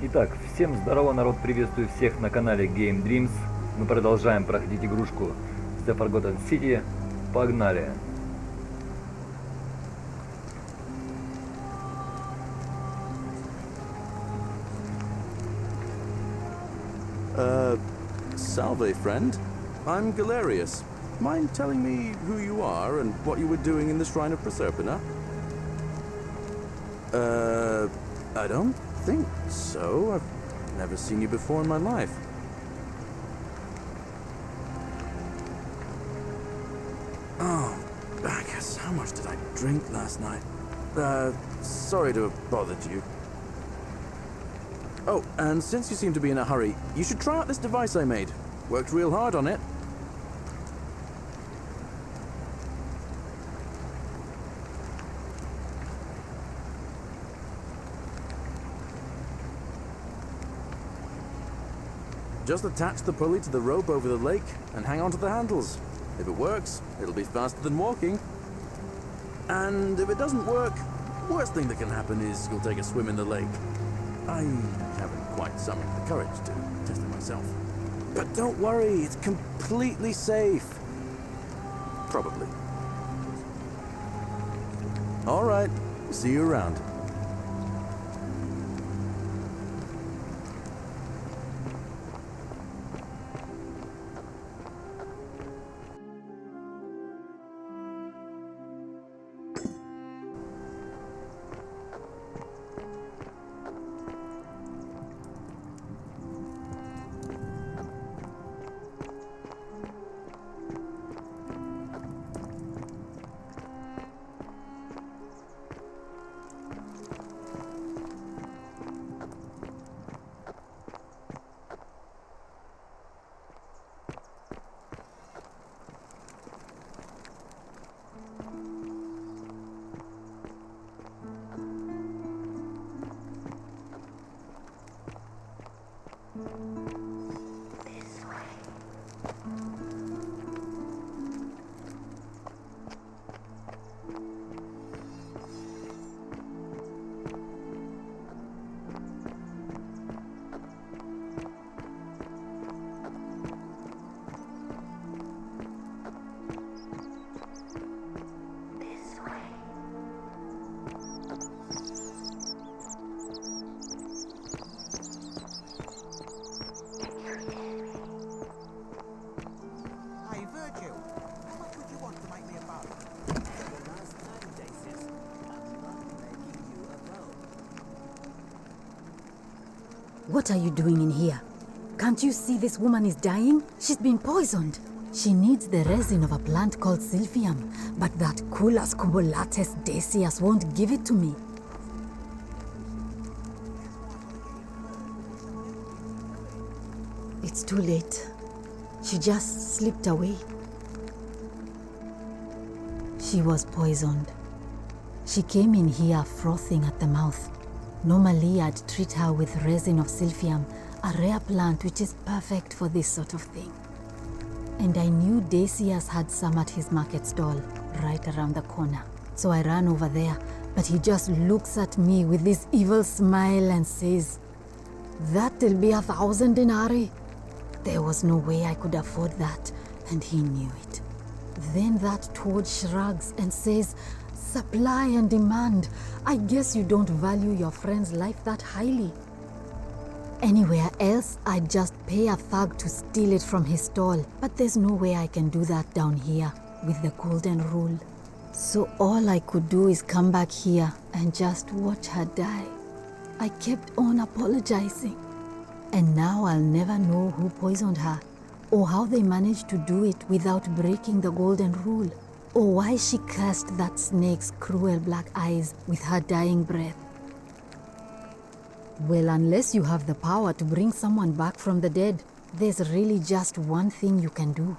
Итак, всем здорово, народ, приветствую всех на канале Game Dreams. Мы продолжаем проходить игрушку The Forgotten City. Погнали! Salve, friend. I'm Galerius. Mind telling me who you are and what you were doing in the Shrine of Proserpina? I don't think so. I've never seen you before in my life. Oh, I guess how much did I drink last night? Sorry to have bothered you. Oh, and since you seem to be in a hurry, you should try out this device I made. Worked real hard on it. Just attach the pulley to the rope over the lake and hang on to the handles. If it works, it'll be faster than walking. And if it doesn't work, worst thing that can happen is you'll take a swim in the lake. I haven't quite summoned the courage to test it myself. But don't worry, it's completely safe. Probably. All right, see you around. What are you doing in here? Can't you see this woman is dying? She's been poisoned. She needs the resin of a plant called silphium, but that Culus cubulates decius won't give it to me. It's too late. She just slipped away. She was poisoned. She came in here frothing at the mouth. Normally, I'd treat her with resin of silphium, a rare plant which is perfect for this sort of thing. And I knew Decius had some at his market stall, right around the corner. So I ran over there, but he just looks at me with this evil smile and says, "That'll be 1,000 denarii." There was no way I could afford that, and he knew it. Then that toad shrugs and says, "Supply and demand. I guess you don't value your friend's life that highly." Anywhere else, I'd just pay a thug to steal it from his stall. But there's no way I can do that down here with the golden rule. So all I could do is come back here and just watch her die. I kept on apologizing. And now I'll never know who poisoned her, or how they managed to do it without breaking the golden rule. Or why she cursed that snake's cruel black eyes with her dying breath. Well, unless you have the power to bring someone back from the dead, there's really just one thing you can do.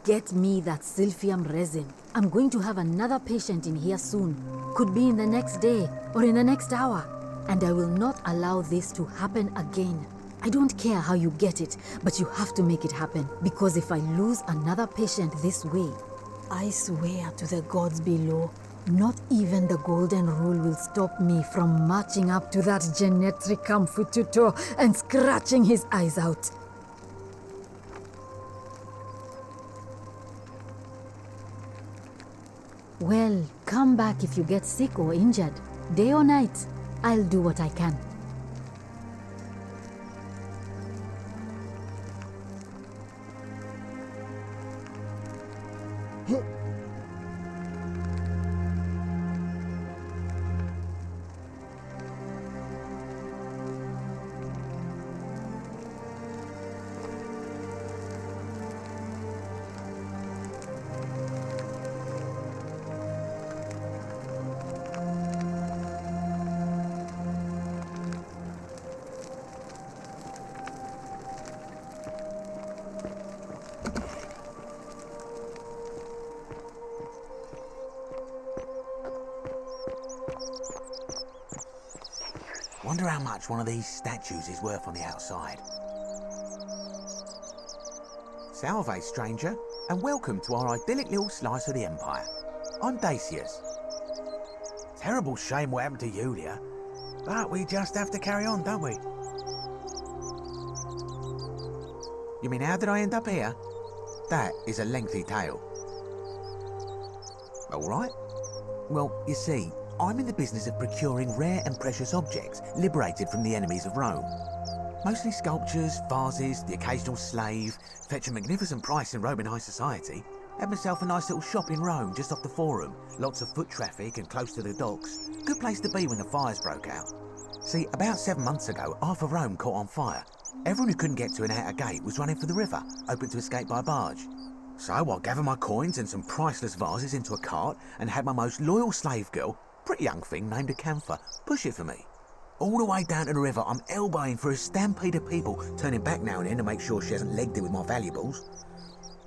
Get me that silphium resin. I'm going to have another patient in here soon. Could be in the next day or in the next hour. And I will not allow this to happen again. I don't care how you get it, but you have to make it happen. Because if I lose another patient this way, I swear to the gods below, Not even the golden rule will stop me from marching up to that genetricum fututo and scratching his eyes out. Well, come back if you get sick or injured. Day or night, I'll do what I can. Wonder how much one of these statues is worth on the outside. Salve, stranger, and welcome to our idyllic little slice of the Empire. I'm Dacius. Terrible shame what happened to Yulia, but we just have to carry on, don't we? You mean, how did I end up here? That is a lengthy tale. All right. Well, you see, I'm in the business of procuring rare and precious objects liberated from the enemies of Rome. Mostly sculptures, vases, the occasional slave. Fetch a magnificent price in Roman high society. Had myself a nice little shop in Rome just off the Forum. Lots of foot traffic and close to the docks. Good place to be when the fires broke out. See, about 7 months ago, half of Rome caught on fire. Everyone who couldn't get to an outer gate was running for the river, open to escape by barge. So I gathered my coins and some priceless vases into a cart and had my most loyal slave girl, pretty young thing named Acantha, push it for me. All the way down to the river, I'm elbowing for a stampede of people, turning back now and then to make sure she hasn't legged it with my valuables.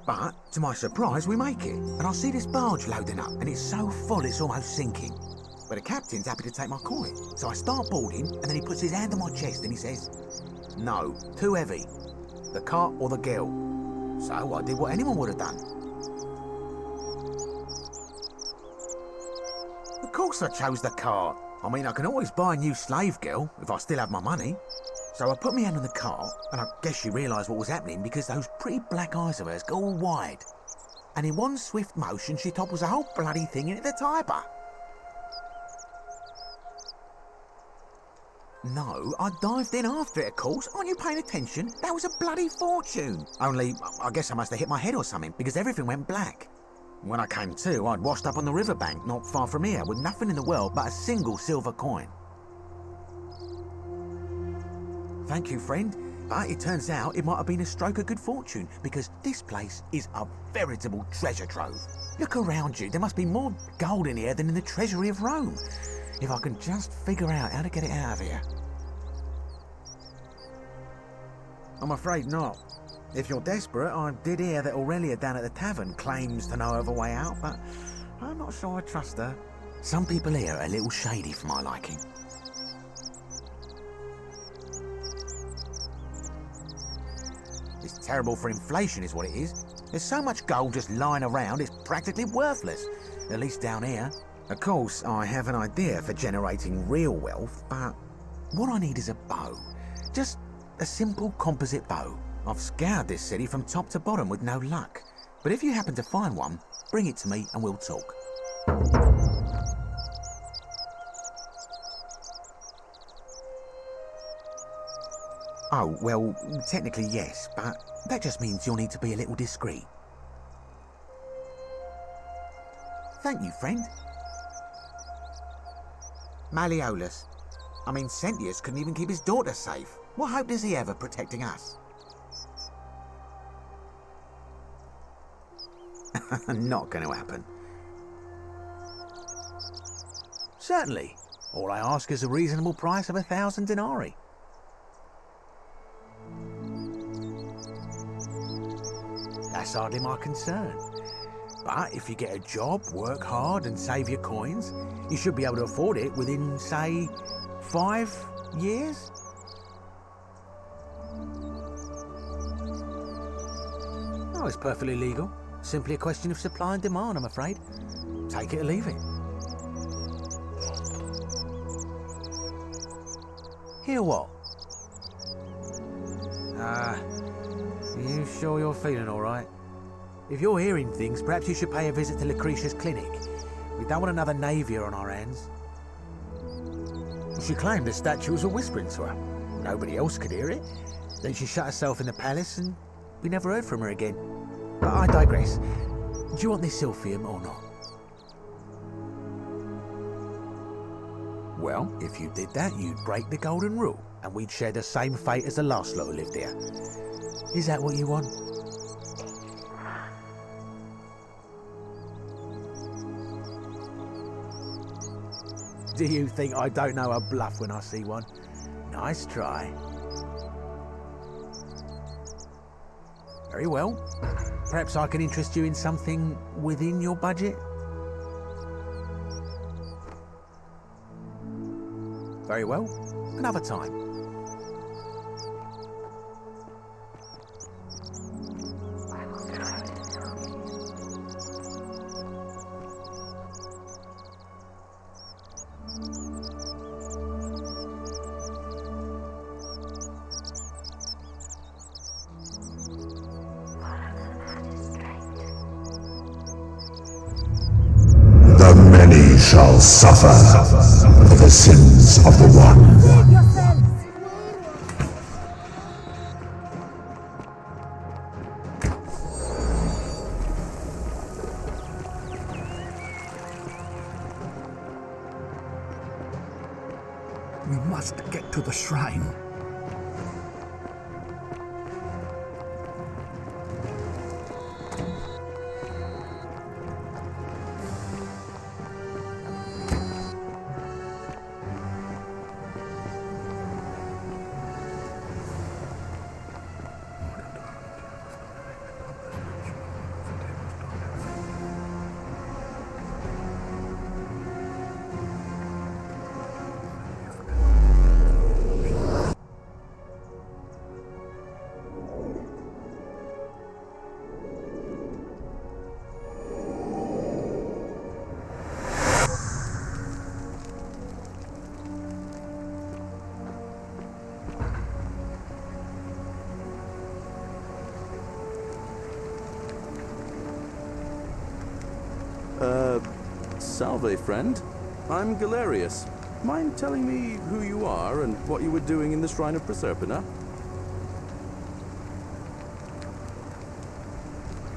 But, to my surprise, we make it, and I see this barge loading up, and it's so full it's almost sinking. But the captain's happy to take my coin, so I start boarding, and then he puts his hand on my chest and he says, "No, too heavy. The cart or the girl." So I did what anyone would have done. Of course I chose the cart. I mean, I can always buy a new slave girl if I still have my money. So I put my hand on the cart, and I guess she realised what was happening because those pretty black eyes of hers go all wide. And in one swift motion, she topples the whole bloody thing into the Tiber. No, I dived in after it, of course. Aren't you paying attention? That was a bloody fortune. Only, I guess I must have hit my head or something because everything went black. When I came to, I'd washed up on the riverbank not far from here with nothing in the world but a single silver coin. Thank you, friend, but it turns out it might have been a stroke of good fortune because this place is a veritable treasure trove. Look around you, there must be more gold in here than in the treasury of Rome. If I can just figure out how to get it out of here. I'm afraid not. If you're desperate, I did hear that Aurelia down at the tavern claims to know of a way out, but I'm not sure I trust her. Some people here are a little shady for my liking. It's terrible for inflation is what it is. There's so much gold just lying around, it's practically worthless. At least down here. Of course, I have an idea for generating real wealth, but what I need is a bow. Just a simple composite bow. I've scoured this city from top to bottom with no luck. But if you happen to find one, bring it to me and we'll talk. Oh, well, technically yes, but that just means you'll need to be a little discreet. Thank you, friend. Malleolus. I mean, Sentius couldn't even keep his daughter safe. What hope does he have of protecting us? Not going to happen. Certainly. All I ask is a reasonable price of 1,000 denarii. That's hardly my concern. But if you get a job, work hard and save your coins, you should be able to afford it within, say, 5 years? Oh, it's perfectly legal. Simply a question of supply and demand, I'm afraid. Take it or leave it. Hear what? Are you sure you're feeling alright? If you're hearing things, perhaps you should pay a visit to Lucretia's clinic. We don't want another Navia on our hands. She claimed the statue was whispering to her. Nobody else could hear it. Then she shut herself in the palace and we never heard from her again. But I digress. Do you want this silphium or not? Well, if you did that, you'd break the golden rule, and we'd share the same fate as the last lot who lived here. Is that what you want? Do you think I don't know a bluff when I see one? Nice try. Very well. Perhaps I can interest you in something within your budget? Very well. Another time. The many shall suffer for the sins of the one. We must get to the shrine. Salve, friend. I'm Galerius. Mind telling me who you are and what you were doing in the Shrine of Proserpina?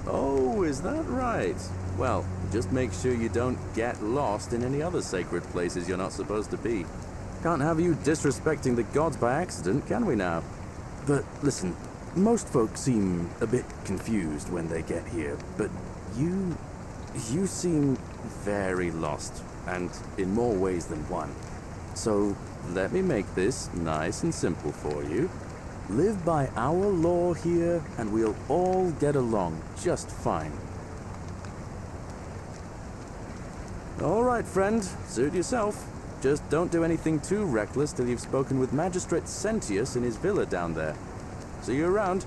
Oh, is that right? Well, just make sure you don't get lost in any other sacred places you're not supposed to be. Can't have you disrespecting the gods by accident, can we now? But listen, most folks seem a bit confused when they get here, but you seem very lost, and in more ways than one. So let me make this nice and simple for you. Live by our law here, and we'll all get along just fine. All right, friend, suit yourself. Just don't do anything too reckless till you've spoken with Magistrate Sentius in his villa down there. See you around.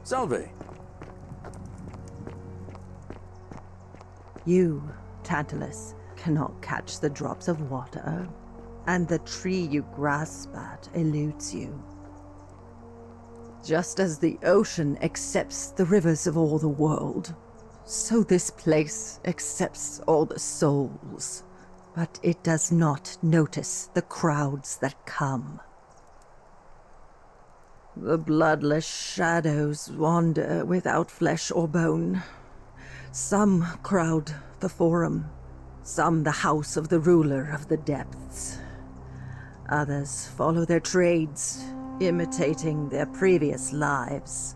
Salve. You, Tantalus, cannot catch the drops of water, and the tree you grasp at eludes you. Just as the ocean accepts the rivers of all the world, so this place accepts all the souls, but it does not notice the crowds that come. The bloodless shadows wander without flesh or bone. Some crowd the forum, some the house of the ruler of the depths. Others follow their trades, imitating their previous lives.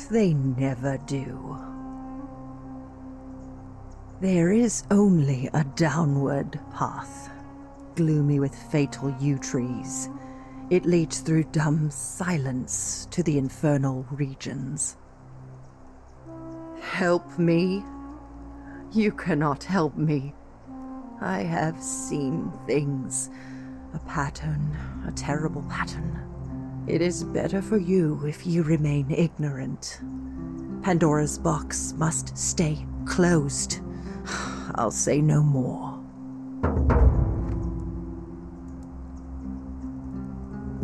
They never do. There is only a downward path, gloomy with fatal yew trees. It leads through dumb silence to the infernal regions. help me? You cannot help me. I have seen things. A pattern, a terrible pattern. It is better for you if you remain ignorant. Pandora's box must stay closed. I'll say no more.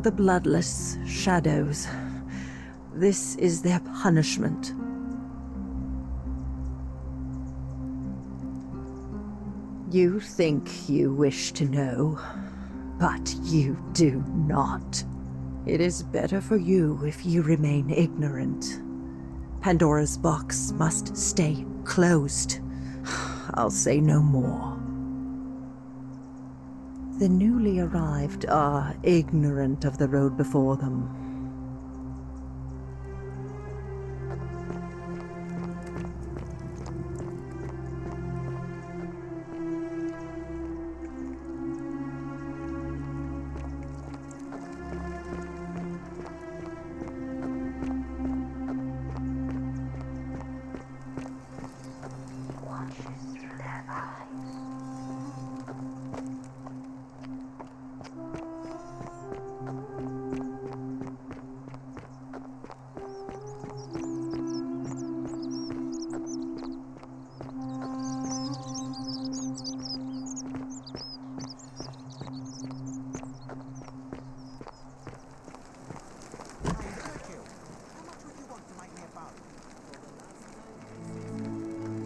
The bloodless shadows. This is their punishment. You think you wish to know, but you do not. It is better for you if you remain ignorant. Pandora's box must stay closed. I'll say no more. The newly arrived are ignorant of the road before them.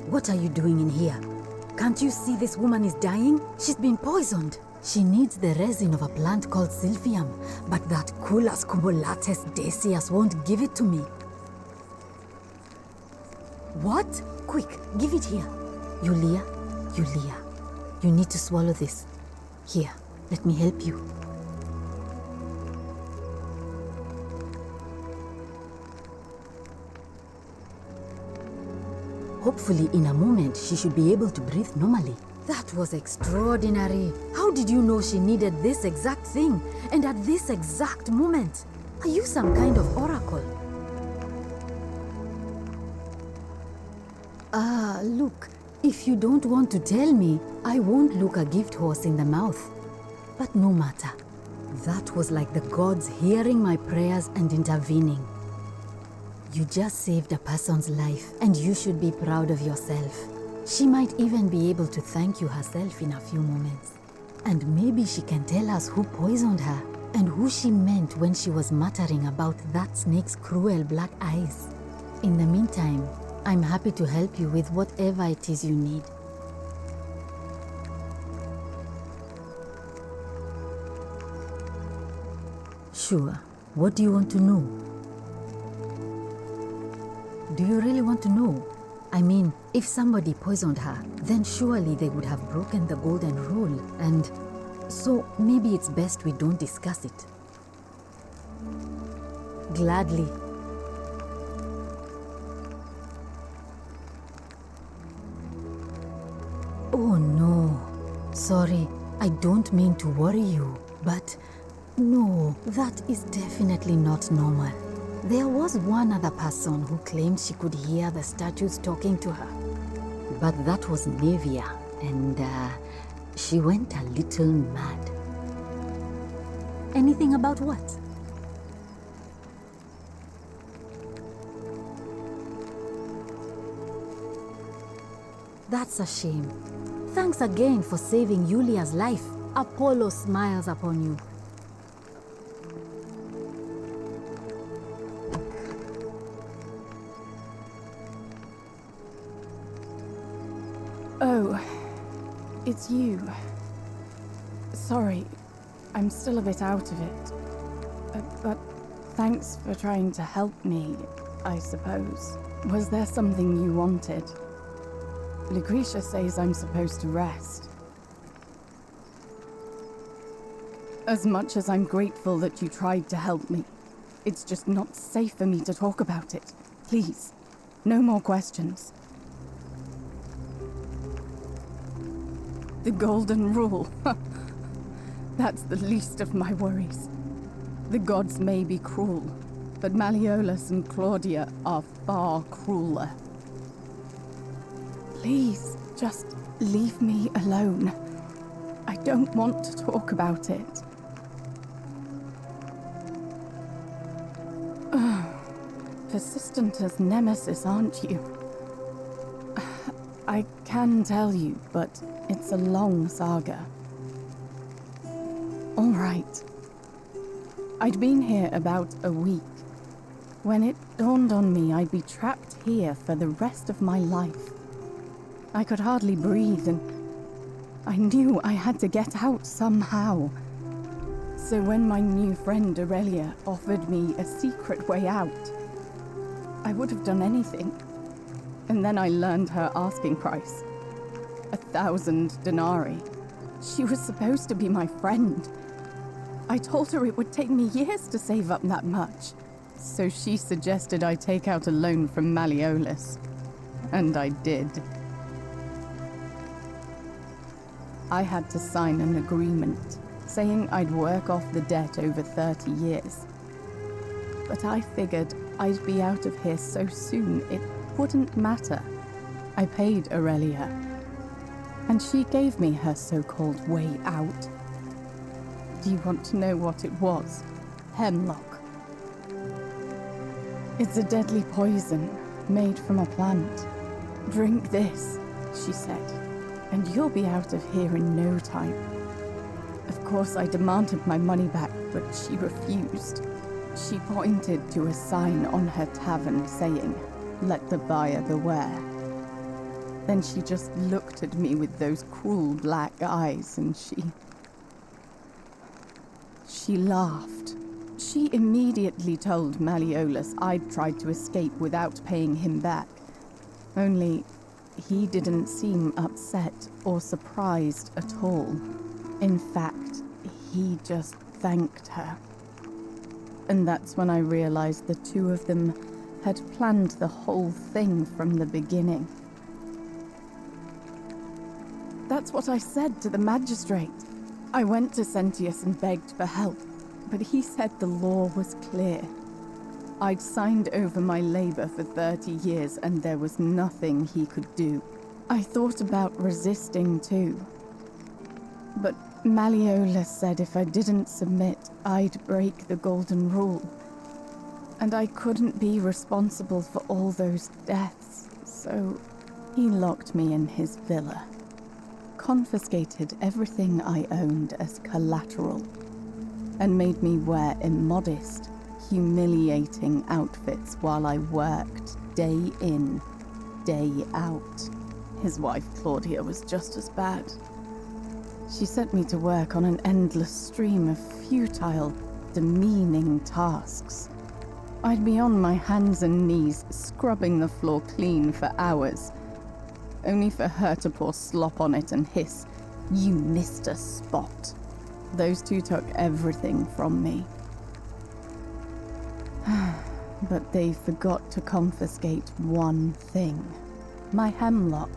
What are you doing in here? Can't you see this woman is dying? She's been poisoned. She needs the resin of a plant called silphium, but that Culus cumulatus decius won't give it to me. What? Quick, give it here. Yulia, you need to swallow this. Here, let me help you. Hopefully, in a moment, she should be able to breathe normally. That was extraordinary. How did you know she needed this exact thing, and at this exact moment? Are you some kind of oracle? Look, if you don't want to tell me, I won't look a gift horse in the mouth. But no matter. That was like the gods hearing my prayers and intervening. You just saved a person's life, and you should be proud of yourself. She might even be able to thank you herself in a few moments. And maybe she can tell us who poisoned her, and who she meant when she was muttering about that snake's cruel black eyes. In the meantime, I'm happy to help you with whatever it is you need. Sure. What do you want to know? Do you really want to know? I mean, if somebody poisoned her, then surely they would have broken the golden rule, and so maybe it's best we don't discuss it. Gladly. Oh no. Sorry, I don't mean to worry you, but no, that is definitely not normal. There was one other person who claimed she could hear the statues talking to her. But that was Nevia, and she went a little mad. Anything about what? That's a shame. Thanks again for saving Yulia's life. Apollo smiles upon you. Oh, it's you. Sorry, I'm still a bit out of it. But thanks for trying to help me, I suppose. Was there something you wanted? Lucretia says I'm supposed to rest. As much as I'm grateful that you tried to help me, it's just not safe for me to talk about it. Please, no more questions. The golden rule. That's the least of my worries. The gods may be cruel, but Malleolus and Claudia are far crueler. Please, just leave me alone. I don't want to talk about it. Persistent as Nemesis, aren't you? I can tell you, but it's a long saga. All right. I'd been here about a week when it dawned on me I'd be trapped here for the rest of my life. I could hardly breathe, and I knew I had to get out somehow. So when my new friend Aurelia offered me a secret way out, I would have done anything. And then I learned her asking price. 1,000 denarii. She was supposed to be my friend. I told her it would take me years to save up that much. So she suggested I take out a loan from Malleolus. And I did. I had to sign an agreement saying I'd work off the debt over 30 years. But I figured I'd be out of here so soon it wouldn't matter. I paid Aurelia, and she gave me her so-called way out. Do you want to know what it was? Hemlock. It's a deadly poison made from a plant. Drink this, she said, and you'll be out of here in no time. Of course, I demanded my money back, but she refused. She pointed to a sign on her tavern saying, "Let the buyer beware." Then she just looked at me with those cruel black eyes and she laughed. She immediately told Malleolus I'd tried to escape without paying him back. Only, he didn't seem upset or surprised at all. In fact, he just thanked her. And that's when I realized the two of them had planned the whole thing from the beginning. That's what I said to the magistrate. I went to Sentius and begged for help, but he said the law was clear. I'd signed over my labor for 30 years and there was nothing he could do. I thought about resisting too. But Malleolus said if I didn't submit, I'd break the golden rule. And I couldn't be responsible for all those deaths, so he locked me in his villa. Confiscated everything I owned as collateral, and made me wear immodest, humiliating outfits while I worked day in, day out. His wife Claudia was just as bad. She sent me to work on an endless stream of futile, demeaning tasks. I'd be on my hands and knees, scrubbing the floor clean for hours, only for her to pour slop on it and hiss, "You missed a spot." Those two took everything from me. But they forgot to confiscate one thing: my hemlock.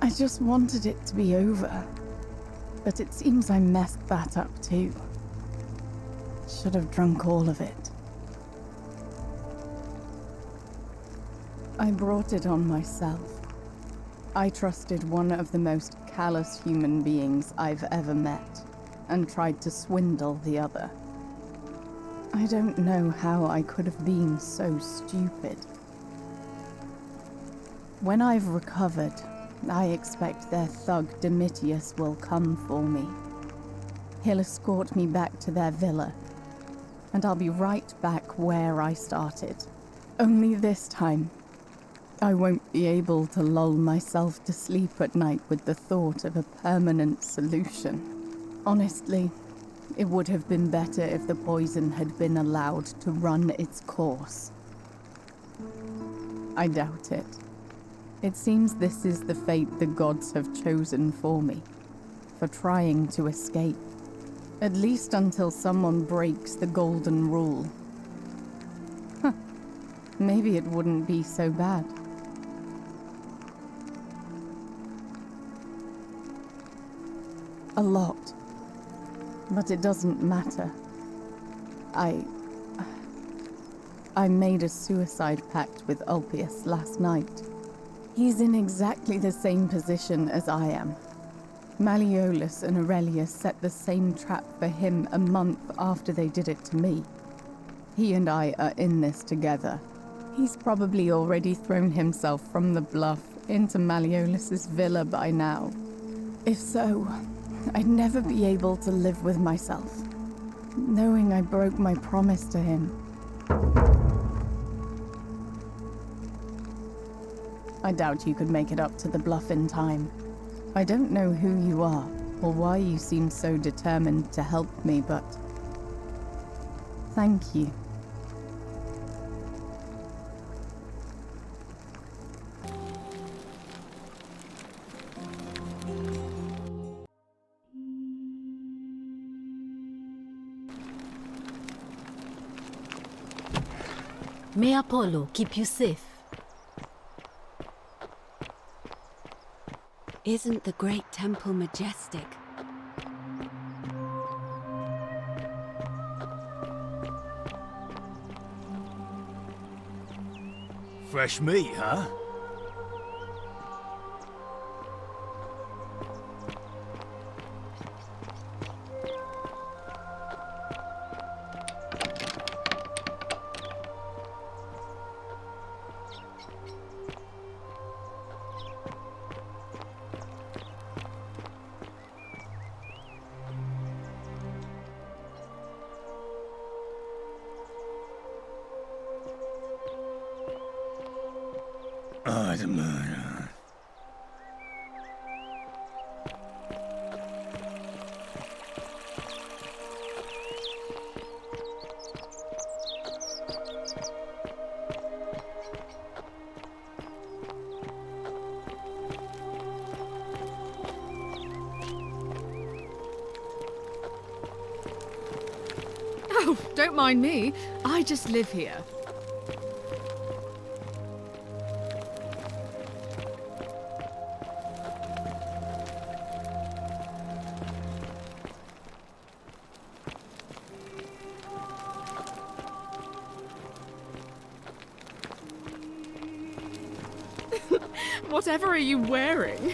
I just wanted it to be over, but it seems I messed that up too. Should have drunk all of it. I brought it on myself. I trusted one of the most callous human beings I've ever met, and tried to swindle the other. I don't know how I could have been so stupid. When I've recovered, I expect their thug Domitius will come for me. He'll escort me back to their villa, and I'll be right back where I started. Only this time, I won't be able to lull myself to sleep at night with the thought of a permanent solution. Honestly, it would have been better if the poison had been allowed to run its course. I doubt it. It seems this is the fate the gods have chosen for me, for trying to escape. At least until someone breaks the golden rule. Maybe it wouldn't be so bad. A lot. But it doesn't matter. I made a suicide pact with Ulpius last night. He's in exactly the same position as I am. Malleolus and Aurelius set the same trap for him a month after they did it to me. He and I are in this together. He's probably already thrown himself from the bluff into Malleolus's villa by now. If so, I'd never be able to live with myself, knowing I broke my promise to him. I doubt you could make it up to the bluff in time. I don't know who you are, or why you seem so determined to help me, but thank you. May Apollo keep you safe. Isn't the great temple majestic? Fresh meat, huh? The murder. Oh, don't mind me. I just live here. Whatever are you wearing?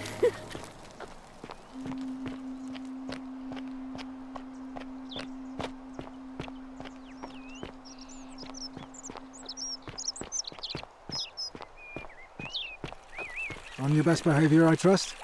On your best behavior, I trust?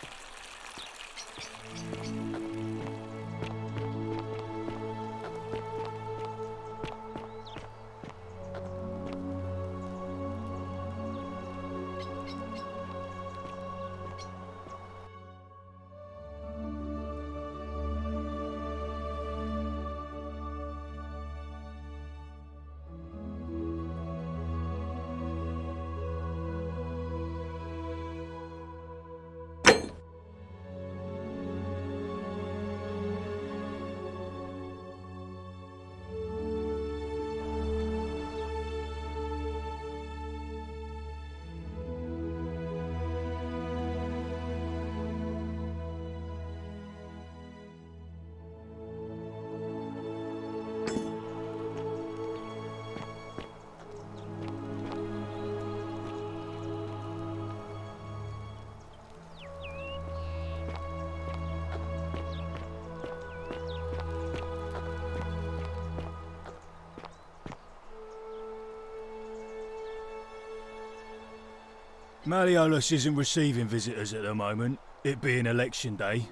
Malleolus isn't receiving visitors at the moment, it being election day.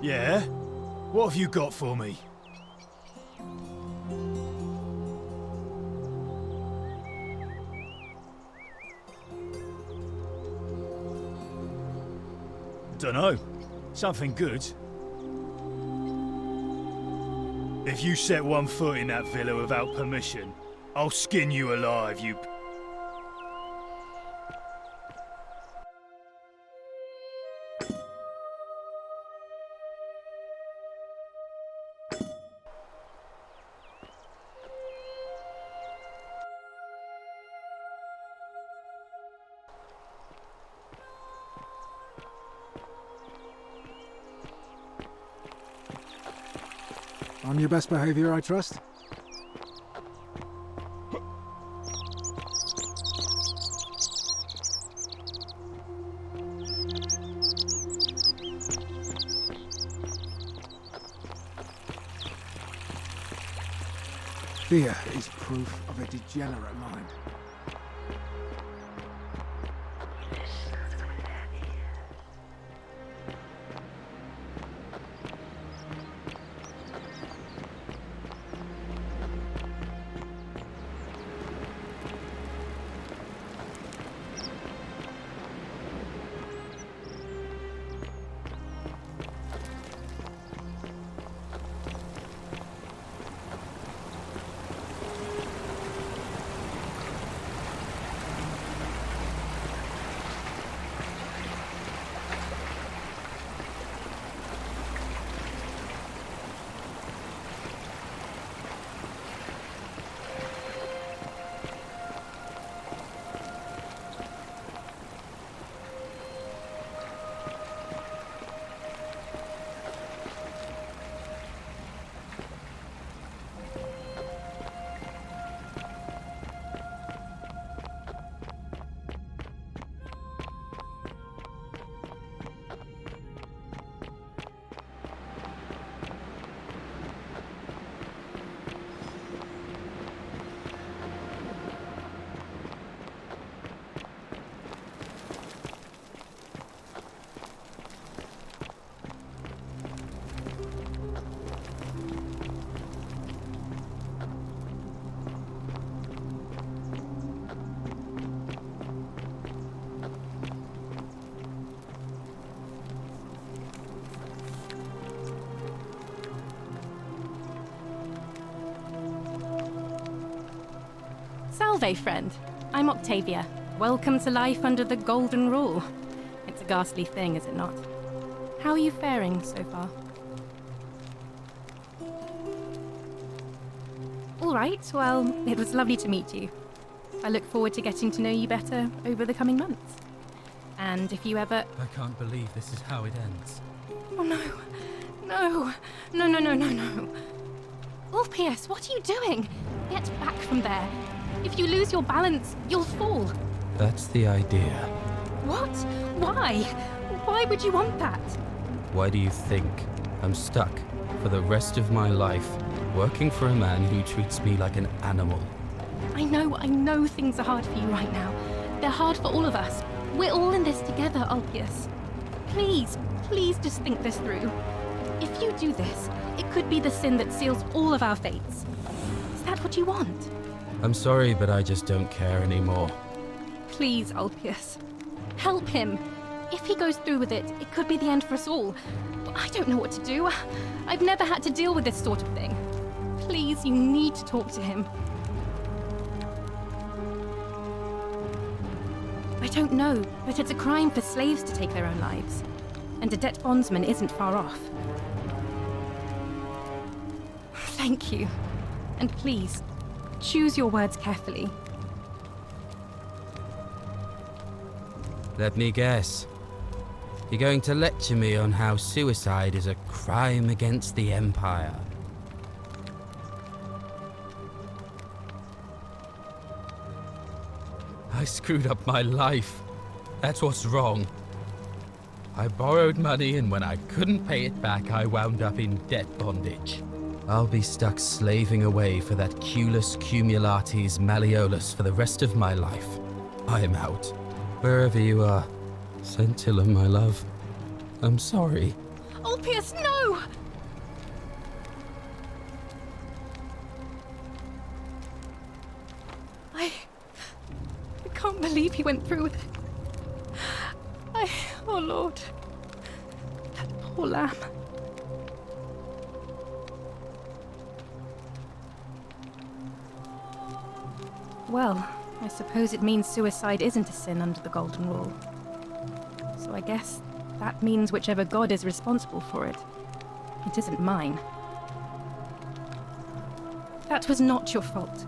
Yeah? What have you got for me? Dunno. Something good. If you set one foot in that villa without permission, I'll skin you alive, you... On your best behavior, I trust? Fear is proof of a degenerate mind. Salve, friend. I'm Octavia. Welcome to life under the Golden Rule. It's a ghastly thing, is it not? How are you faring so far? All right, well, it was lovely to meet you. I look forward to getting to know you better over the coming months. And if you ever... I can't believe this is how it ends. Oh, no. No. No, no, no, no, no. Ulpius, what are you doing? Get back from there. If you lose your balance, you'll fall. That's the idea. What? Why? Why would you want that? Why do you think I'm stuck for the rest of my life working for a man who treats me like an animal? I know things are hard for you right now. They're hard for all of us. We're all in this together, Ulpius. Please just think this through. If you do this, it could be the sin that seals all of our fates. Is that what you want? I'm sorry, but I just don't care anymore. Please, Ulpius. Help him. If he goes through with it, it could be the end for us all. I don't know what to do. I've never had to deal with this sort of thing. Please, you need to talk to him. I don't know, but it's a crime for slaves to take their own lives. And a debt bondsman isn't far off. Thank you. And please, choose your words carefully. Let me guess. You're going to lecture me on how suicide is a crime against the Empire. I screwed up my life. That's what's wrong. I borrowed money, and when I couldn't pay it back, I wound up in debt bondage. I'll be stuck slaving away for that Culus Cumulatis Malleolus for the rest of my life. I am out. Wherever you are, Scintilla, my love, I'm sorry. Ulpius, no! I can't believe he went through with it. Oh Lord, that poor lamb. Well, I suppose it means suicide isn't a sin under the Golden Rule. So I guess that means whichever god is responsible for it. It isn't mine. That was not your fault.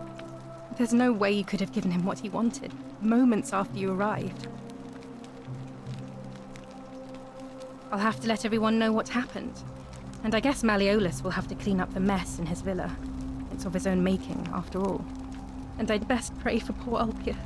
There's no way you could have given him what he wanted, moments after you arrived. I'll have to let everyone know what happened. And I guess Malleolus will have to clean up the mess in his villa. It's of his own making, after all. And I'd best pray for poor Ulpius.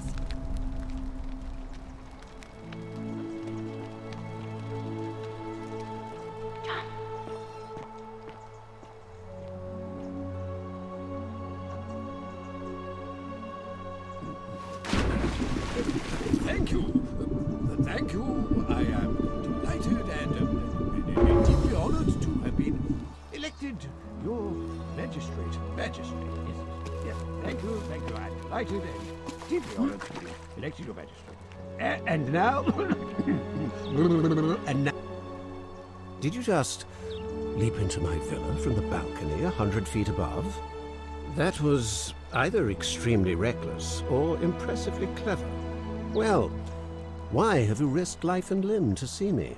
Thank you. Thank you. I am delighted and deeply honored to have been elected your magistrate. Magistrate, yes. Thank you. I am delighted and deeply honored to be elected your magistrate. And now... and now... Did you just leap into my villa from the balcony 100 feet above? That was either extremely reckless or impressively clever. Well, why have you risked life and limb to see me?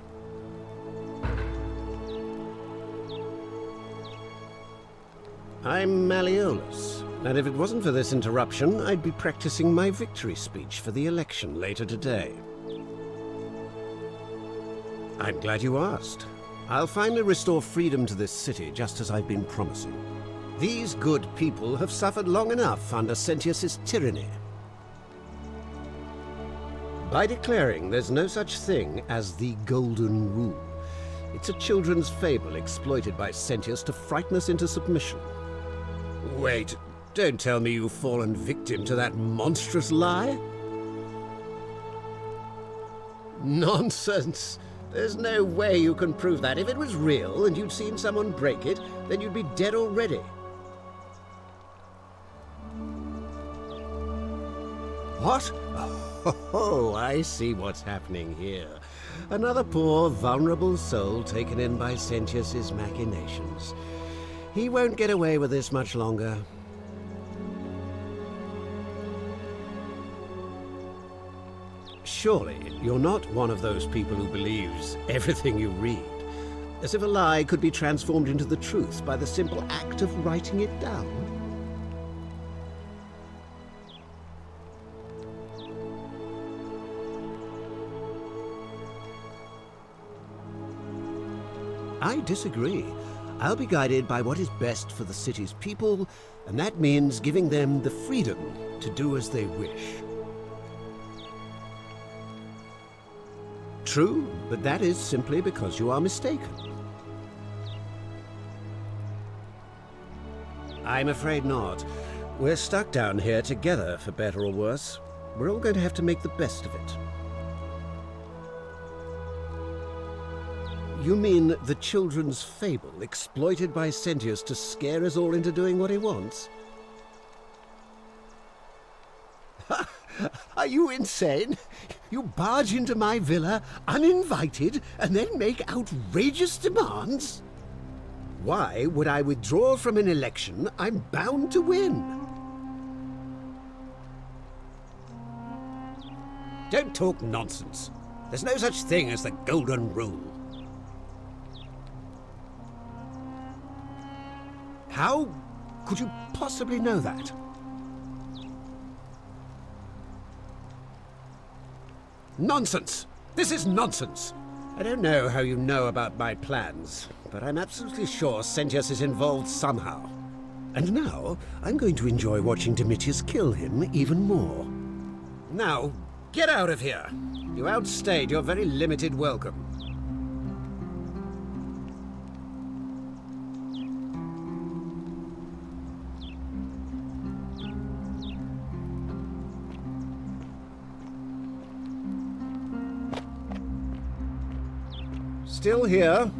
I'm Malleolus, and if it wasn't for this interruption, I'd be practicing my victory speech for the election later today. I'm glad you asked. I'll finally restore freedom to this city, just as I've been promising. These good people have suffered long enough under Sentius's tyranny. By declaring there's no such thing as the Golden Rule, it's a children's fable exploited by Sentius to frighten us into submission. Wait, don't tell me you've fallen victim to that monstrous lie? Nonsense! There's no way you can prove that. If it was real and you'd seen someone break it, then you'd be dead already. What? Oh, I see what's happening here. Another poor, vulnerable soul taken in by Sentius's machinations. He won't get away with this much longer. Surely, you're not one of those people who believes everything you read, as if a lie could be transformed into the truth by the simple act of writing it down. I disagree. I'll be guided by what is best for the city's people, and that means giving them the freedom to do as they wish. True, but that is simply because you are mistaken. I'm afraid not. We're stuck down here together, for better or worse. We're all going to have to make the best of it. You mean the children's fable exploited by Sentius to scare us all into doing what he wants? Are you insane? You barge into my villa uninvited and then make outrageous demands? Why would I withdraw from an election I'm bound to win? Don't talk nonsense. There's no such thing as the Golden Rule. How could you possibly know that? Nonsense! This is nonsense! I don't know how you know about my plans, but I'm absolutely sure Sentius is involved somehow. And now, I'm going to enjoy watching Domitius kill him even more. Now, get out of here! You outstayed your very limited welcome. Still here?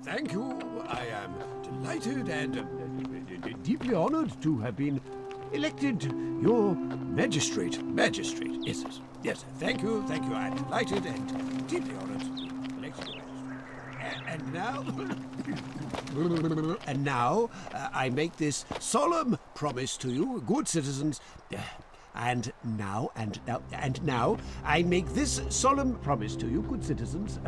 Thank you. I am delighted and deeply honored to have been elected your magistrate. Magistrate, yes. Thank you. I am delighted and deeply honored to be elected your magistrate. And now, I make this solemn promise to you, good citizens. And now, I make this solemn promise to you, good citizens.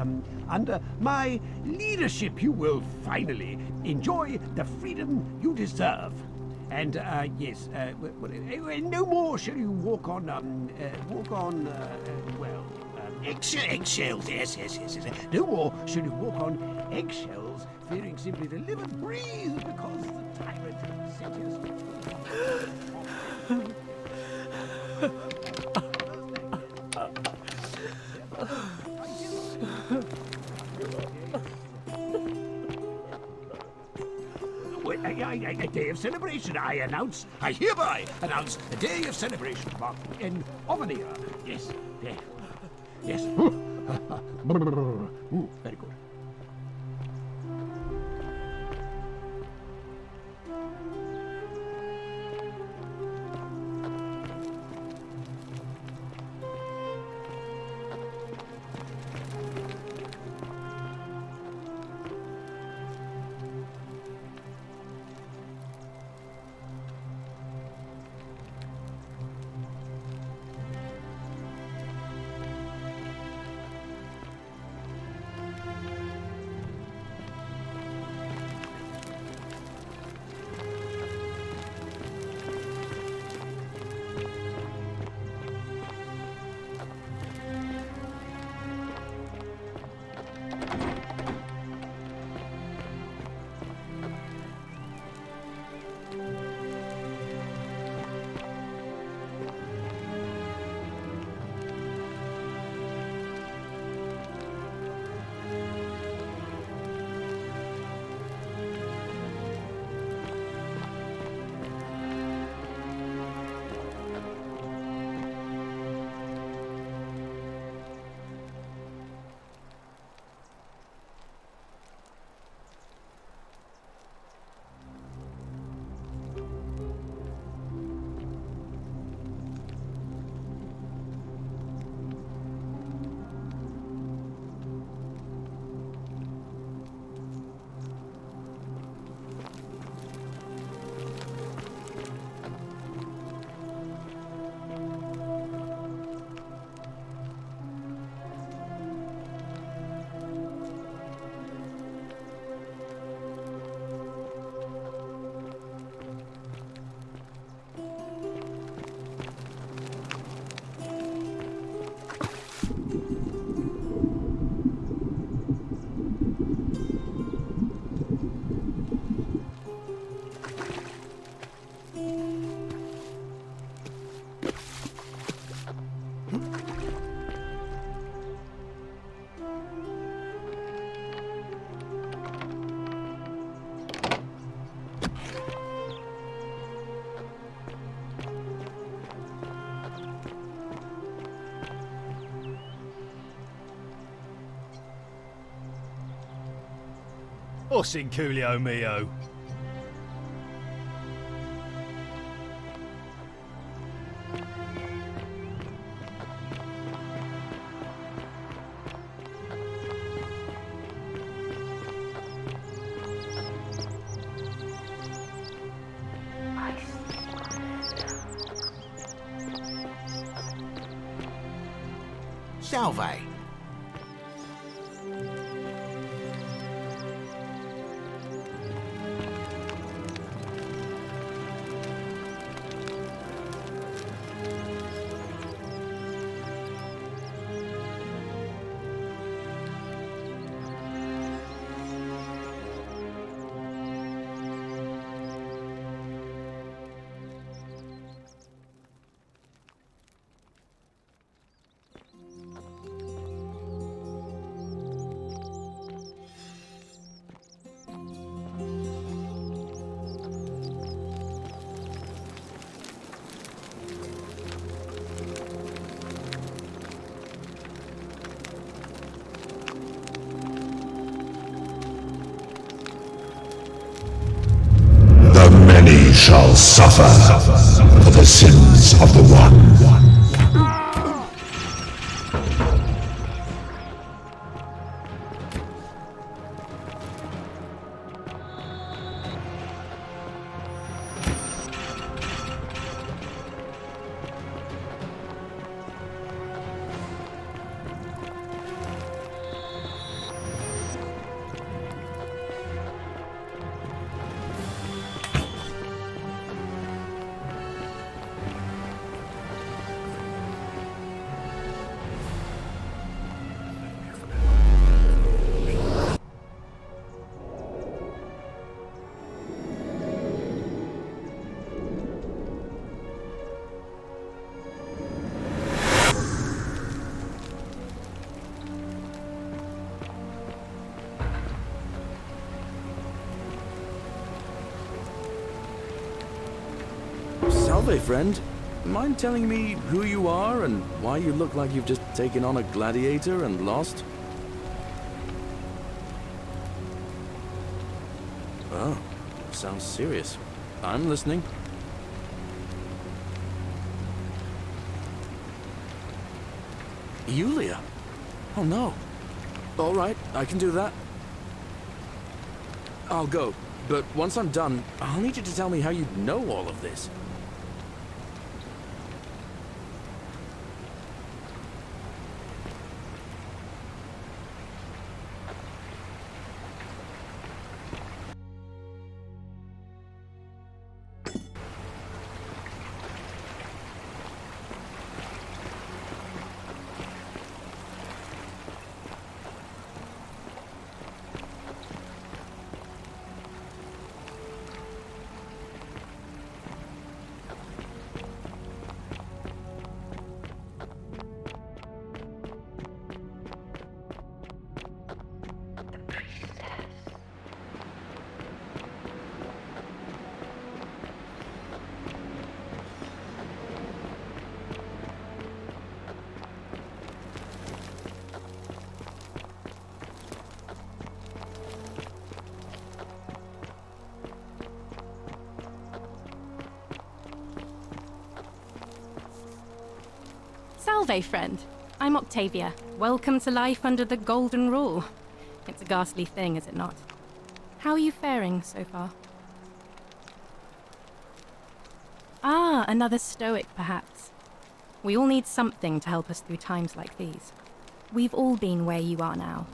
Under my leadership, you will finally enjoy the freedom you deserve. And yes, no more shall you walk on eggshells. Yes. No more shall you walk on eggshells, fearing simply to live and breathe because the tyrant set you. A day of celebration. I hereby announce a day of celebration marking the end of an era. Yes. Very good. What's in Coolio Mio? Salve. Shall suffer for the sins of the one. Salve, friend. Mind telling me who you are and why you look like you've just taken on a gladiator and lost? Oh, sounds serious. I'm listening. Yulia? Oh no. All right, I can do that. I'll go, but once I'm done, I'll need you to tell me how you know all of this. Salve, friend. I'm Octavia. Welcome to life under the Golden Rule. It's a ghastly thing, is it not? How are you faring so far? Ah, another stoic, perhaps. We all need something to help us through times like these. We've all been where you are now.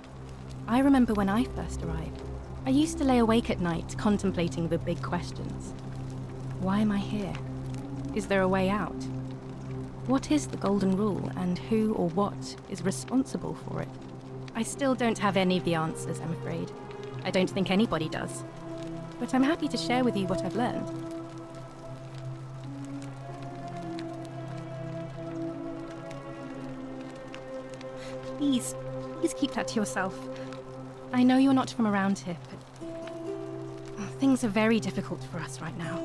I remember when I first arrived. I used to lay awake at night contemplating the big questions. Why am I here? Is there a way out? What is the Golden Rule, and who or what is responsible for it? I still don't have any of the answers, I'm afraid. I don't think anybody does. But I'm happy to share with you what I've learned. Please keep that to yourself. I know you're not from around here, but things are very difficult for us right now.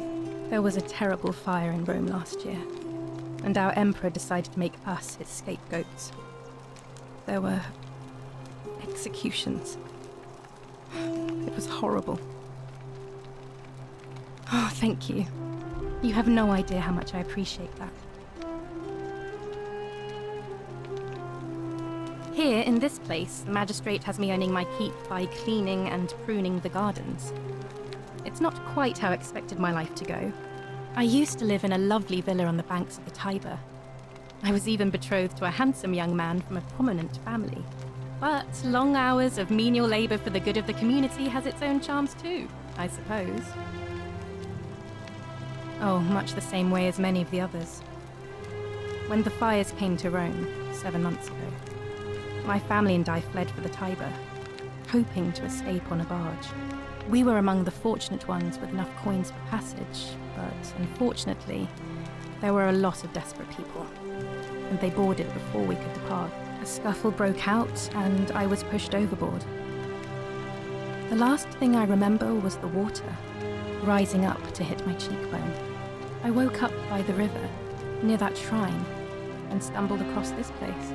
There was a terrible fire in Rome last year, and our emperor decided to make us his scapegoats. There were executions. It was horrible. Oh, thank you. You have no idea how much I appreciate that. Here, in this place, the magistrate has me earning my keep by cleaning and pruning the gardens. It's not quite how I expected my life to go. I used to live in a lovely villa on the banks of the Tiber. I was even betrothed to a handsome young man from a prominent family. But long hours of menial labor for the good of the community has its own charms too, I suppose. Oh, much the same way as many of the others. When the fires came to Rome 7 months ago, my family and I fled for the Tiber, hoping to escape on a barge. We were among the fortunate ones with enough coins for passage, but unfortunately, there were a lot of desperate people, and they boarded before we could depart. A scuffle broke out, and I was pushed overboard. The last thing I remember was the water, rising up to hit my cheekbone. I woke up by the river, near that shrine, and stumbled across this place.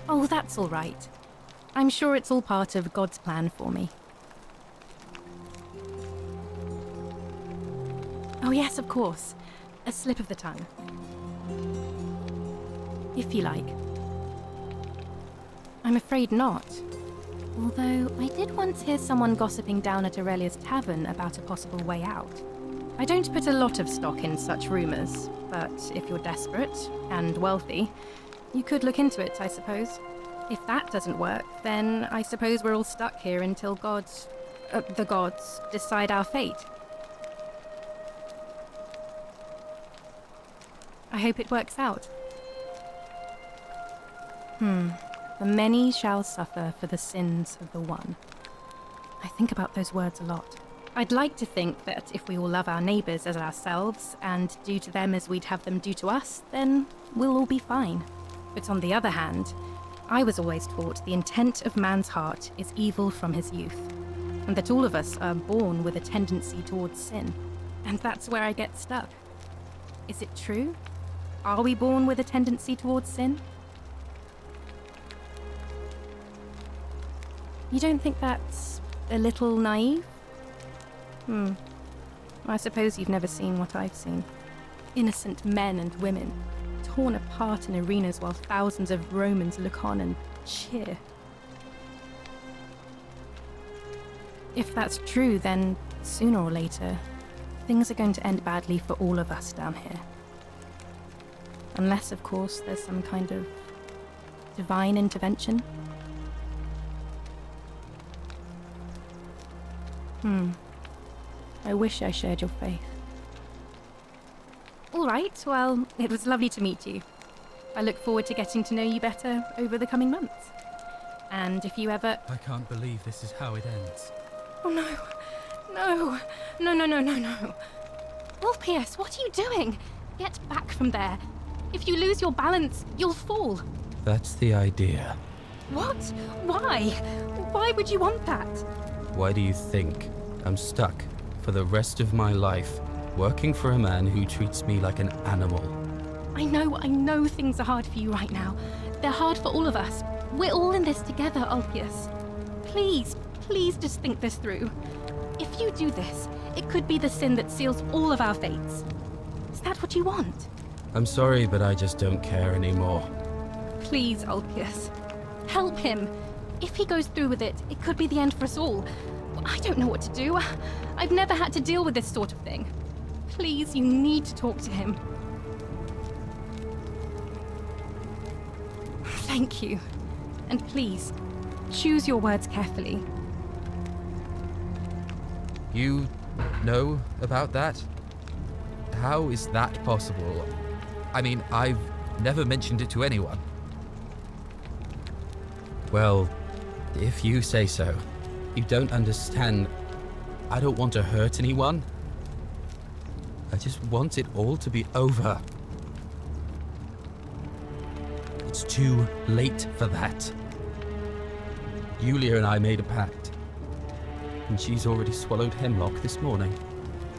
Oh, that's all right. I'm sure it's all part of God's plan for me. Oh yes, of course. A slip of the tongue. If you like. I'm afraid not. Although, I did once hear someone gossiping down at Aurelia's tavern about a possible way out. I don't put a lot of stock in such rumors, but if you're desperate and wealthy, you could look into it, I suppose. If that doesn't work, then I suppose we're all stuck here until the gods decide our fate. I hope it works out. The many shall suffer for the sins of the one. I think about those words a lot. I'd like to think that if we all love our neighbours as ourselves and do to them as we'd have them do to us, then we'll all be fine. But on the other hand, I was always taught the intent of man's heart is evil from his youth. and that all of us are born with a tendency towards sin. And that's where I get stuck. Is it true? Are we born with a tendency towards sin? You don't think that's a little naive? I suppose you've never seen what I've seen. Innocent men and women, torn apart in arenas while thousands of Romans look on and cheer. If that's true, then sooner or later, things are going to end badly for all of us down here. Unless, of course, there's some kind of divine intervention. I wish I shared your faith. All right, well, it was lovely to meet you. I look forward to getting to know you better over the coming months. And if you ever... I can't believe this is how it ends. Oh no. No. Ulpius, what are you doing? Get back from there. If you lose your balance, you'll fall. That's the idea. What? Why? Why would you want that? Why do you think I'm stuck for the rest of my life working for a man who treats me like an animal? I know things are hard for you right now. They're hard for all of us. We're all in this together, Ulpius. Please just think this through. If you do this, it could be the sin that seals all of our fates. Is that what you want? I'm sorry, but I just don't care anymore. Please, Ulpius. Help him. If he goes through with it, it could be the end for us all. I don't know what to do. I've never had to deal with this sort of thing. Please, you need to talk to him. Thank you. And please, choose your words carefully. You know about that? How is that possible? I mean, I've never mentioned it to anyone. Well, if you say so. You don't understand. I don't want to hurt anyone. I just want it all to be over. It's too late for that. Julia and I made a pact, and she's already swallowed hemlock this morning.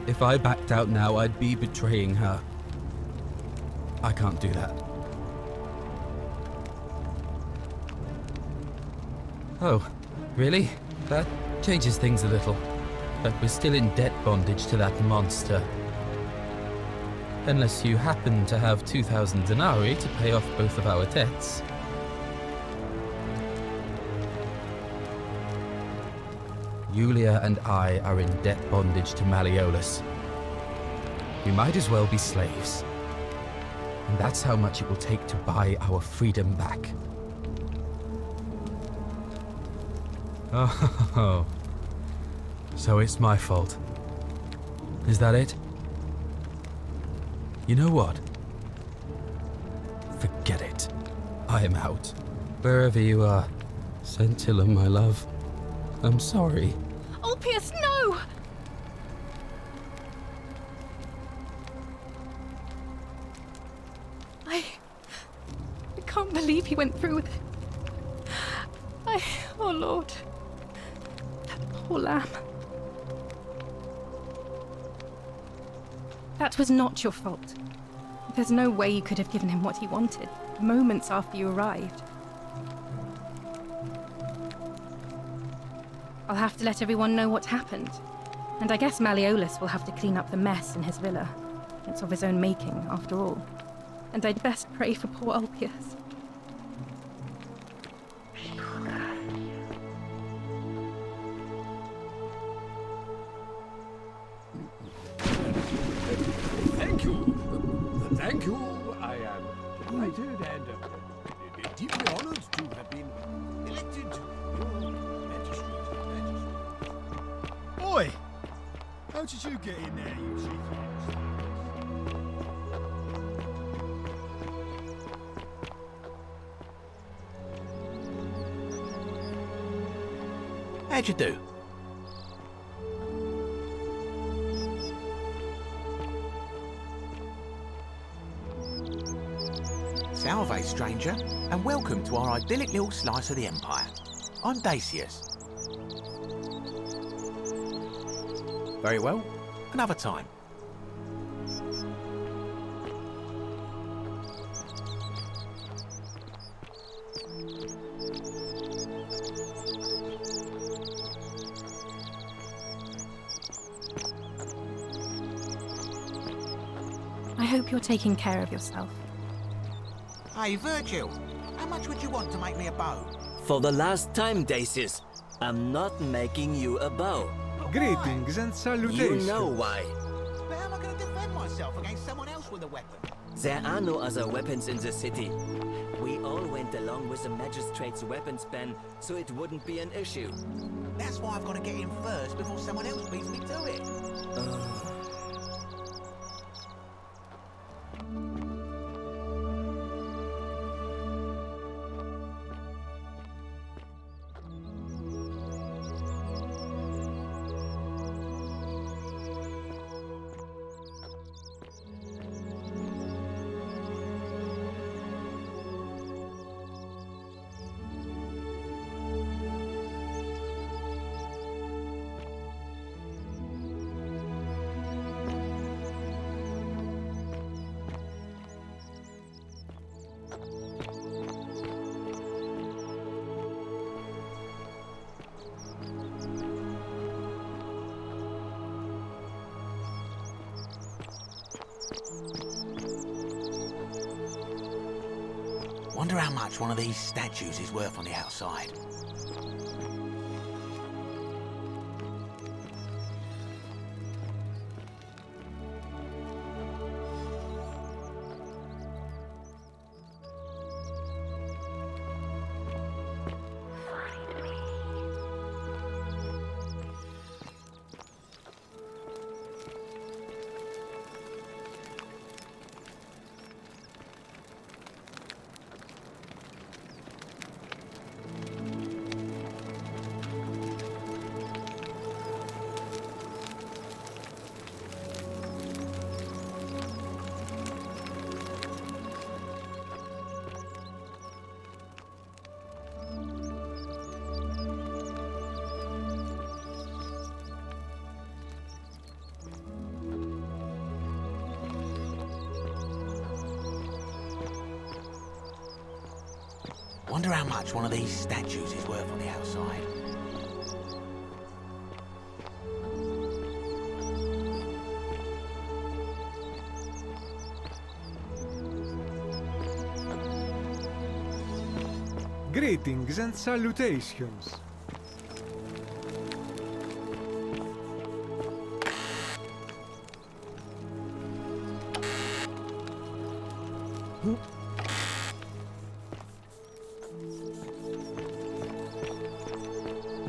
If I backed out now, I'd be betraying her. I can't do that. Oh, really? That changes things a little. But we're still in debt bondage to that monster. Unless you happen to have 2,000 denarii to pay off both of our debts. Julia and I are in debt bondage to Malleolus. We might as well be slaves. And that's how much it will take to buy our freedom back. Oh, so it's my fault. Is that it? You know what? Forget it. I am out. Wherever you are, Scintilla, my love. I'm sorry. Ulpius, no! I can't believe he went through with it. Oh Lord. That poor lamb. That was not your fault. There's no way you could have given him what he wanted, moments after you arrived. I'll have to let everyone know what happened. And I guess Malleolus will have to clean up the mess in his villa. It's of his own making, after all. And I'd best pray for poor Ulpius. Thank you. I am delighted and deeply honored to have been elected your magistrate. Oi! How did you get in there, you cheeky? How'd you do? Salve, stranger, and welcome to our idyllic little slice of the Empire. I'm Dacius. Very well. Another time. I hope you're taking care of yourself. Hey, Virgil, how much would you want to make me a bow? For the last time, Dacius, I'm not making you a bow. Greetings and salutations. You know why. But how am I going to defend myself against someone else with a weapon? There are no other weapons in the city. We all went along with the magistrate's weapons ban, so it wouldn't be an issue. That's why I've got to get in first before someone else beats me to it. Wonder how much one of these statues is worth on the outside. Wonder how much one of these statues is worth on the outside. Greetings and salutations.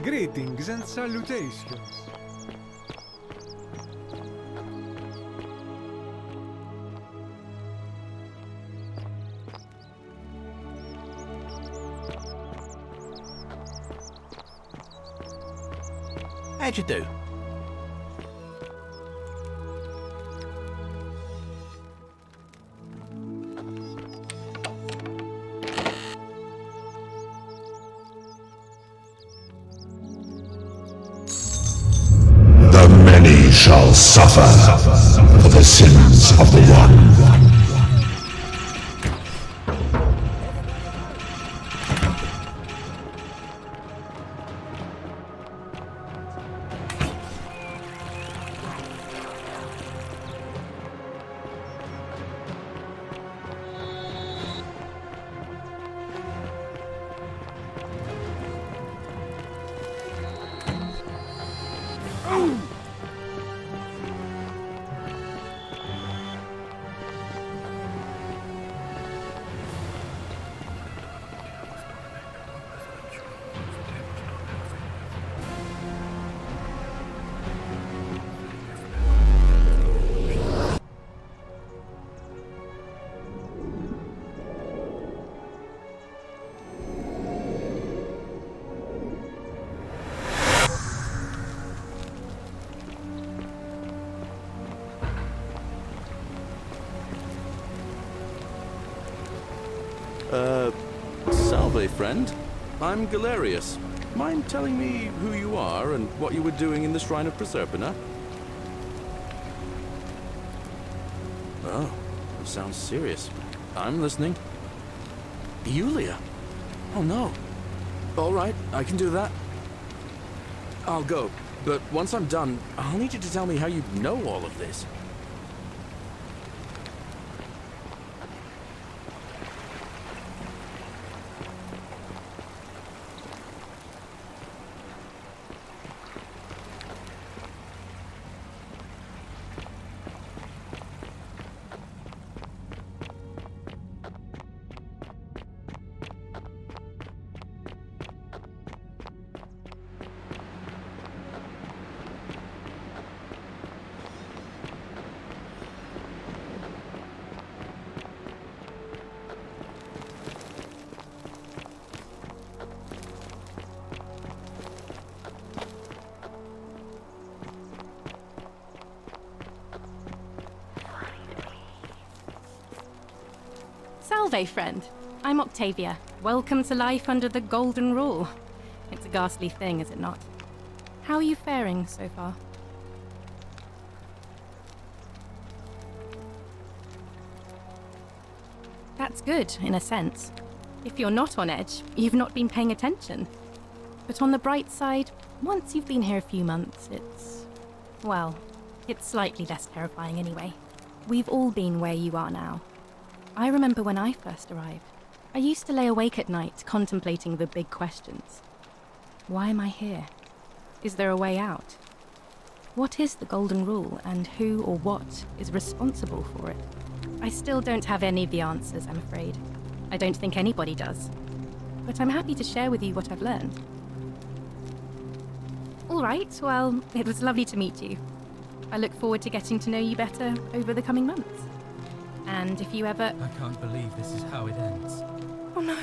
Greetings and salutations. How'd you do? The many shall suffer for the sins of the one. Salve, friend. I'm Galerius. Mind telling me who you are and what you were doing in the Shrine of Proserpina? Oh, that sounds serious. I'm listening. Yulia? Oh no. All right, I can do that. I'll go, but once I'm done, I'll need you to tell me how you know all of this. Salve, friend. I'm Octavia. Welcome to life under the Golden Rule. It's a ghastly thing, is it not? How are you faring so far? That's good, in a sense. If you're not on edge, you've not been paying attention. But on the bright side, once you've been here a few months, well, it's slightly less terrifying anyway. We've all been where you are now. I remember when I first arrived. I used to lay awake at night contemplating the big questions. Why am I here? Is there a way out? What is the Golden Rule, and who or what is responsible for it? I still don't have any of the answers, I'm afraid. I don't think anybody does. But I'm happy to share with you what I've learned. All right, well, it was lovely to meet you. I look forward to getting to know you better over the coming months. And if you ever... I can't believe this is how it ends. Oh no.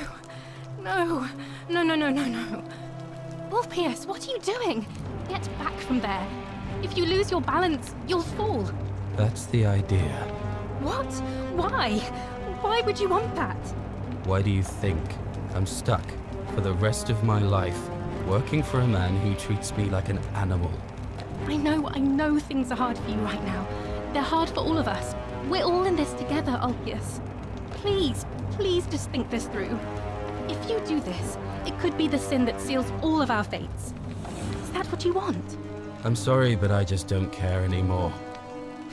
No. No, no, no, no, no. Orpheus, what are you doing? Get back from there. If you lose your balance, you'll fall. That's the idea. What? Why? Why would you want that? Why do you think I'm stuck for the rest of my life working for a man who treats me like an animal? I know things are hard for you right now. They're hard for all of us. We're all in this together, Ulpius. Please just think this through. If you do this, it could be the sin that seals all of our fates. Is that what you want? I'm sorry, but I just don't care anymore.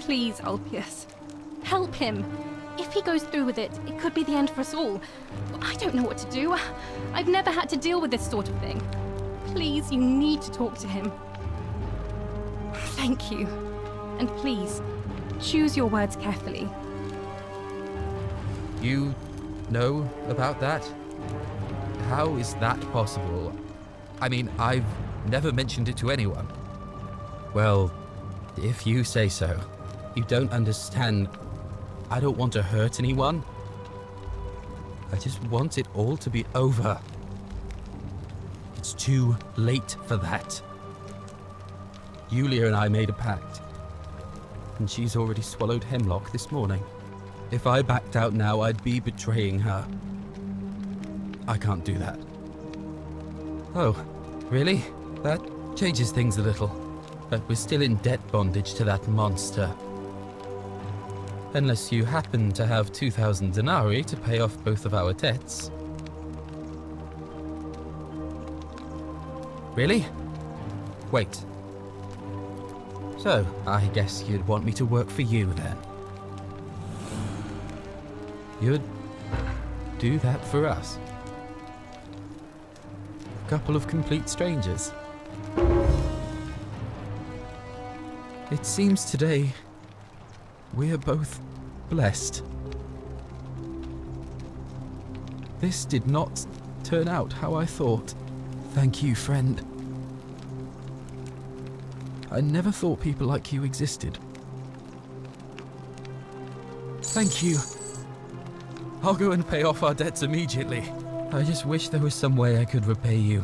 Please, Ulpius. Help him. If he goes through with it, it could be the end for us all. I don't know what to do. I've never had to deal with this sort of thing. Please, you need to talk to him. Thank you. And please, choose your words carefully. You know about that? How is that possible? I mean, I've never mentioned it to anyone. Well, if you say so. You don't understand. I don't want to hurt anyone. I just want it all to be over. It's too late for that. Yulia and I made a pact, and she's already swallowed hemlock this morning. If I backed out now, I'd be betraying her. I can't do that. Oh, really? That changes things a little. But we're still in debt bondage to that monster. Unless you happen to have 2,000 denarii to pay off both of our debts. Really? Wait. So, I guess you'd want me to work for you then. You'd do that for us? A couple of complete strangers. It seems today we are both blessed. This did not turn out how I thought. Thank you, friend. I never thought people like you existed. Thank you. I'll go and pay off our debts immediately. I just wish there was some way I could repay you.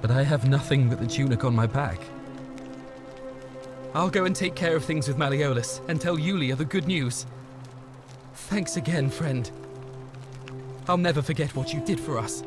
But I have nothing but the tunic on my back. I'll go and take care of things with Malleolus and tell Yulia the good news. Thanks again, friend. I'll never forget what you did for us.